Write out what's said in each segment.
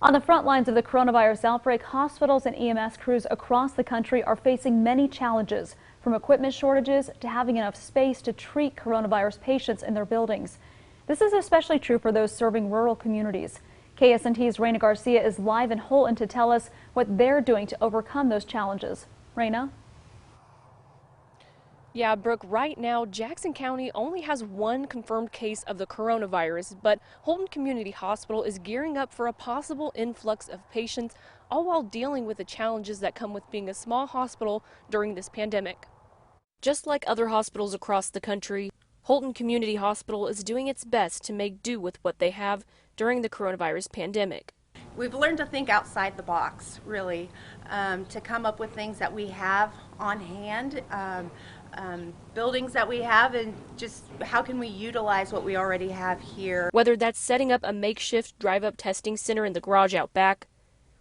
On the front lines of the coronavirus outbreak, hospitals and EMS crews across the country are facing many challenges, from equipment shortages to having enough space to treat coronavirus patients in their buildings. This is especially true for those serving rural communities. KSNT's Raina Garcia is live in Holton to tell us what they're doing to overcome those challenges. Raina? Yeah, Brooke, right now, Jackson County only has one confirmed case of the coronavirus, but Holton Community Hospital is gearing up for a possible influx of patients, all while dealing with the challenges that come with being a small hospital during this pandemic. Just like other hospitals across the country, Holton Community Hospital is doing its best to make do with what they have during the coronavirus pandemic. We've learned to think outside the box, really, to come up with things that we have on hand, buildings that we have, and just how can we utilize what we already have here. Whether that's setting up a makeshift drive-up testing center in the garage out back,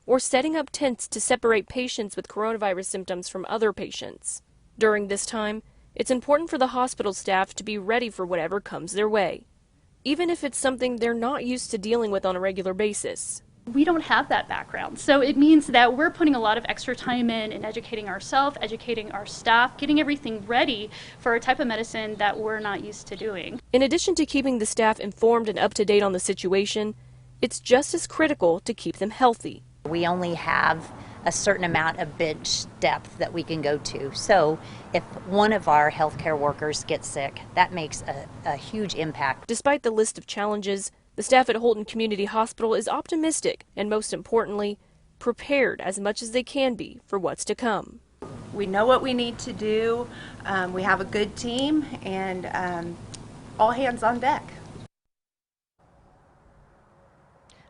or setting up tents to separate patients with coronavirus symptoms from other patients. During this time, it's important for the hospital staff to be ready for whatever comes their way, even if it's something they're not used to dealing with on a regular basis. We don't have that background, so it means that we're putting a lot of extra time in educating ourselves, educating our staff, getting everything ready for a type of medicine that we're not used to doing. In addition to keeping the staff informed and up to date on the situation, it's just as critical to keep them healthy. We only have a certain amount of bench depth that we can go to. So if one of our healthcare workers gets sick, that makes a huge impact. Despite the list of challenges, the staff at Holton Community Hospital is optimistic and, most importantly, prepared as much as they can be for what's to come. We know what we need to do. We have a good team, and all hands on deck.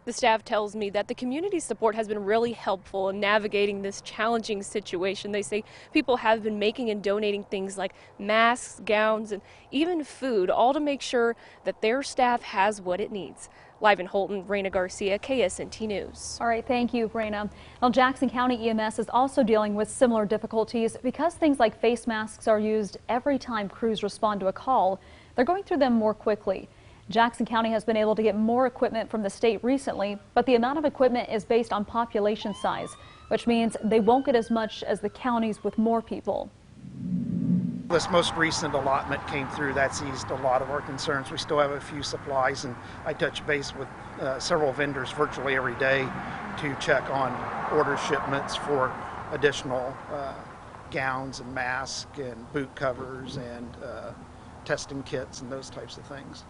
The staff tells me that the community support has been really helpful in navigating this challenging situation. They say people have been making and donating things like masks, gowns, and even food, all to make sure that their staff has what it needs. Live in Holton, Raina Garcia, KSNT News. All right, thank you, Raina. Well, Jackson County EMS is also dealing with similar difficulties because things like face masks are used every time crews respond to a call. They're going through them more quickly. Jackson County has been able to get more equipment from the state recently, but the amount of equipment is based on population size, which means they won't get as much as the counties with more people. This most recent allotment came through. That's eased a lot of our concerns. We still have a few supplies, and I touch base with several vendors virtually every day to check on order shipments for additional gowns and masks and boot covers and testing kits and those types of things.